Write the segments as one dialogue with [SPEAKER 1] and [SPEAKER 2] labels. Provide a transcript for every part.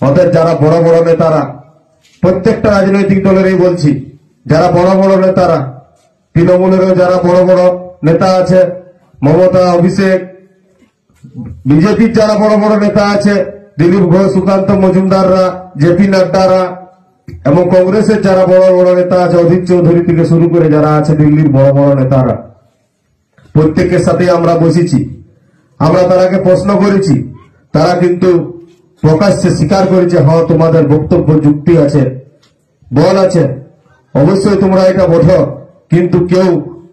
[SPEAKER 1] অতএব যারা বড় বড় নেতারা, প্রত্যেকটা রাজনৈতিক দলেরই বলছি, যারা বড় বড় নেতারা, তৃণমূলেরও যারা বড় বড় নেতা আছে, মমতা, অভিষেক, বিজেপির যারা বড় বড় নেতা আছে, দিলীপ ঘোষ, সুকান্ত মজুমদাররা, জেপি নাড্ডারা, এবং কংগ্রেসের যারা বড় বড় নেতা আছে, অধীর চৌধুরী থেকে শুরু করে যারা আছে দিল্লির বড় বড় নেতারা, প্রত্যেকের সাথে আমরা বসেছি। আমরা তারাকে প্রশ্ন করেছি, তারা কিন্তু প্রকাশ্যে স্বীকার করেছে, হ্যাঁ তোমাদের বক্তব্য যুক্তি আছে, বল আছে, অবশ্যই তোমরা এটা বোঝো। কিন্তু কেউ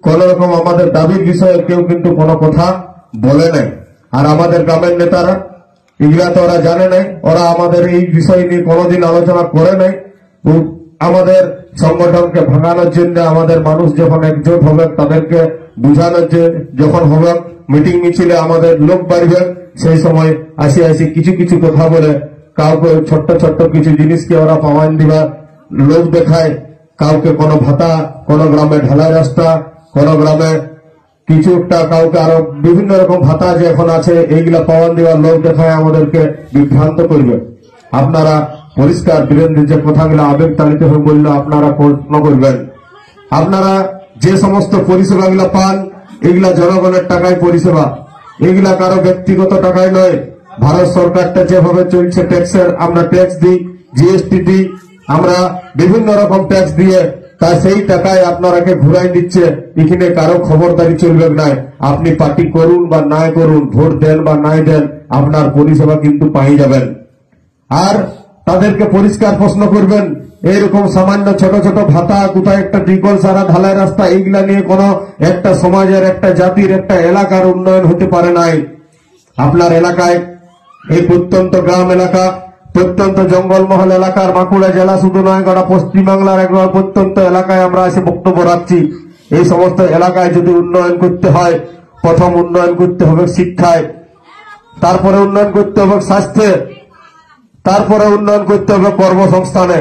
[SPEAKER 1] কোন রকম আমাদের দাবির বিষয়ে কেউ কিন্তু কোনো কথা বলে নাই। আর আমাদের গ্রামের নেতারা এগুলা তো ওরা জানে নাই, ওরা আমাদের এই বিষয় নিয়ে কোনোদিন আলোচনা করে নাই। আমাদের সংগঠনকে ভাঙানোর জন্য আমাদের মানুষ যখন একজোট হবে, তাদেরকে বুঝানোর যখন হবে, মিটিং মিছিলে আমাদের লোক বাড়বে, সেই সময় আসি কিছু কিছু কথা বলে কাউকে ছোট্ট ছোট্ট কিছু জিনিসকে ওরা প্রমাণ দিবা লোক দেখায়। কাউকে কোনো ভাতা, কোনো গ্রামে ঢালাই রাস্তা, কোনো গ্রামে কিছু একটা, কাউকে আরো বিভিন্ন রকম ভাতা যে এখন আছে, এইগুলা প্রমাণ দেওয়ার লোক দেখায় আমাদেরকে বিভ্রান্ত করবে। আপনারা পরিষ্কার বীরেন্দ্র যে কথাগুলো আবেগ তালিত হয়ে বললো, আপনারা প্রশ্ন করবেন। আপনারা যে সমস্ত পরিষেবাগুলো পান, এগুলা জনগণের টাকায় পরিষেবা, এগুলা কারো ব্যক্তিগত টাকায় নয়। ভারত সরকারটা যেভাবে চলছে, ট্যাক্সের আমরা ট্যাক্স দিই, জিএসটি দিই, আমরা বিভিন্ন রকম ট্যাক্স দিয়ে, তা সেই টাকায় আপনারাকে ঘুরাই দিচ্ছে। এখানে কারো খবরদারি চলবে না। আপনি পার্টি করুন বা নাই করুন, ভোট দেন বা নাই দেন, আপনার পরিষেবা কিন্তু পাই যাবেন। আর তাদেরকে পরিষ্কার প্রশ্ন করবেন, এইরকম সামান্য ছোট ছোট ভাতা, কোথায় একটা টিকল সারা, ঢালাই রাস্তা, এইগুলা নিয়ে কোন একটা সমাজের, একটা জাতির, একটা এলাকার উন্নয়ন হতে পারে নাই। আপনার এলাকায় এই প্রত্যন্ত গ্রাম এলাকা, প্রত্যন্ত জঙ্গলমহল এলাকার বাঁকুড়া জেলা শুধু নয়, গোটা পশ্চিমবাংলার একবার প্রত্যন্ত এলাকায় আমরা এসে বক্তব্য রাখছি। এই সমস্ত এলাকায় যদি উন্নয়ন করতে হয়, প্রথম উন্নয়ন করতে হবে শিক্ষায়, তারপরে উন্নয়ন করতে হবে স্বাস্থ্যে, তারপরে উন্নয়ন করতে হবে কর্মসংস্থানে।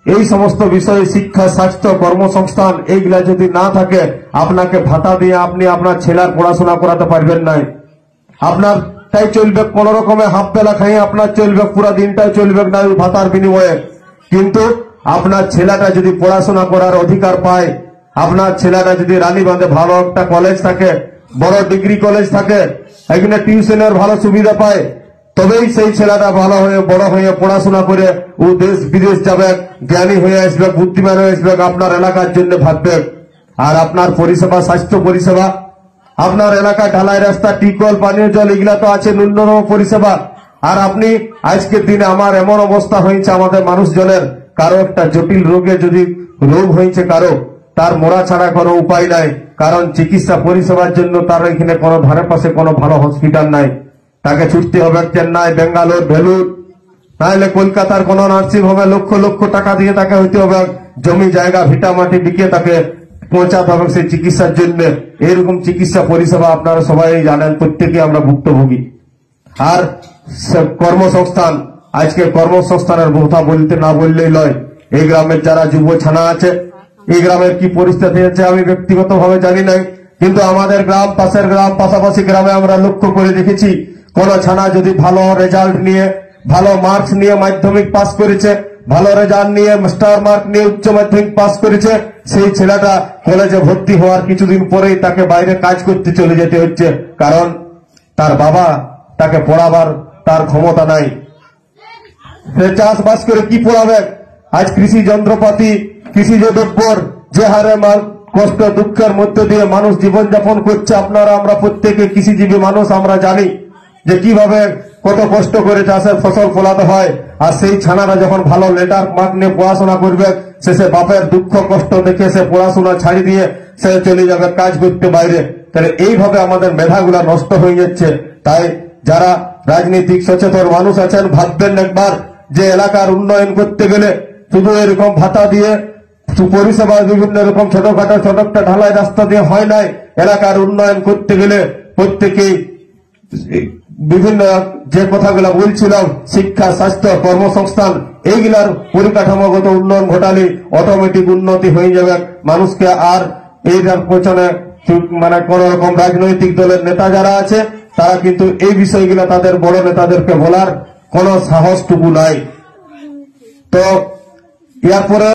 [SPEAKER 1] এই সমস্ত বিষয়ে শিক্ষা, স্বাস্থ্য, কর্মসংস্থান এইগুলা যদি না থাকে, আপনাকে ভাতা দিয়ে আপনি আপনার ছেলের পড়াশোনা করাতে পারবেন না। আপনার তাই চলবে, কোন রকমে হাফ বেলা খাই আপনার চলবে, পুরা দিনটাই চলবে না ওই ভাতার বিনিময়ে। কিন্তু আপনার ছেলেটা যদি পড়াশোনা করার অধিকার পায়, আপনার ছেলেটা যদি রানীবাঁধে ভালো একটা কলেজ থাকে, বড় ডিগ্রি কলেজ থাকে, এখানে টিউশনের ভালো সুবিধা পায়, তবেই সেই ছেলেটা ভালো হয়ে বড় হয়ে পড়াশোনা করে ও দেশ বিদেশ যাবে, জ্ঞানী হয়ে আসবে, বুদ্ধিমান হয়ে আসবে, আপনার এলাকার জন্য ভাববে। আর আপনার পরিষেবা, স্বাস্থ্য পরিষেবা, আপনার এলাকায় ঢালাই রাস্তা, টিকল, পানীয় জল, এগুলা তো আছে ন্যূনতম পরিষেবা। আর আপনি আজকের দিনে আমার এমন অবস্থা হয়েছে আমাদের মানুষজনের, কারো একটা জটিল রোগে যদি রোগ হয়েছে কারো, তার মরা ছাড়া কোনো উপায় নাই। কারণ চিকিৎসা পরিষেবার জন্য তার এখানে কোনো ধারে পাশে কোনো ভালো হসপিটাল নাই। তাকে ছুটতে হবে চেন্নাই, বেঙ্গালোর, ভেলুর, নাহলে কলকাতার কোন নার্সিং হোমে লক্ষ লক্ষ টাকা দিয়ে তাকে হইতে হবে, জমি জায়গা ভিটা মাটি বিকে তাকে পৌঁছাতে হবে সেই চিকিৎসার জন্য। এরকম চিকিৎসা পরিষেবা আপনারা সবাই জানেন, প্রত্যেকে আমরা ভুক্তভোগী। আর কর্মসংস্থান, আজকে কর্মসংস্থানের কথা বলতে না বললেই নয়। এই গ্রামের যারা যুব ছানা আছে, এই গ্রামের কি পরিস্থিতি আছে আমি ব্যক্তিগত ভাবে জানি নাই, কিন্তু আমাদের গ্রাম, পাশের গ্রাম, পাশাপাশি গ্রামে আমরা লক্ষ্য করে দেখেছি, কোন ছানা যদি ভালো রেজাল্ট নিয়ে, ভালো মার্কস নিয়ে মাধ্যমিক পাস করেছে, ভালো রেজাল্ট নিয়ে, স্টার মার্ক নিয়ে উচ্চ মাধ্যমিক পাস করেছে, সেই ছেলেটা কলেজে ভর্তি হওয়ার কিছুদিন পরেই তাকে বাইরে কাজ করতে চলে যেতে হচ্ছে। কারণ তার বাবা তাকে পড়াবার তার ক্ষমতা নাই। সে চাষবাস করে কি পড়াবে? আজ কৃষি যন্ত্রপাতি, কৃষিজ দ্রব্যর যে হারে কষ্ট দুঃখের মধ্যে দিয়ে মানুষ জীবনযাপন করছে, আপনারা আমরা প্রত্যেকে কৃষিজীবী মানুষ, আমরা জানি যে কিভাবে কত কষ্ট করে চাষের ফসল ফলাতে হয়। আর সেই ছানারা যখন ভালো লেটার মার্ক নিয়ে পড়াশোনা করবে, সে বাপের দুঃখ কষ্ট দেখে সে পড়াশোনা ছাড়ি দিয়ে সে চলে যাবে কাজ করতে বাইরে। তাহলে এইভাবে আমাদের মেধাগুলা নষ্ট হয়ে যাচ্ছে। তাই যারা রাজনৈতিক সচেতন মানুষ আছেন, ভাববেন একবার যে এলাকার উন্নয়ন করতে গেলে শুধু এরকম ভাতা দিয়ে, পরিষেবা বিভিন্ন রকম ছোটখাটো ছোটটা ঢালাই রাস্তা দিয়ে হয় নাই। এলাকার উন্নয়ন করতে গেলে প্রত্যেকেই বিভিন্ন যে কথাগুলো বলছিলাম, শিক্ষা, স্বাস্থ্য, কর্মসংস্থান, এইগুলার পরিকাঠামোগত উন্নয়ন ঘটালে অটোমেটিক উন্নতি হয়ে যাবে। মানুষকে আর এইটার পেছনে মানে কোন রকম রাজনৈতিক দলের নেতা যারা আছে, তারা কিন্তু এই বিষয়গুলো তাদের বড় নেতাদেরকে বলার কোনো সাহসটুকু নাই। তো ইয়ার পরে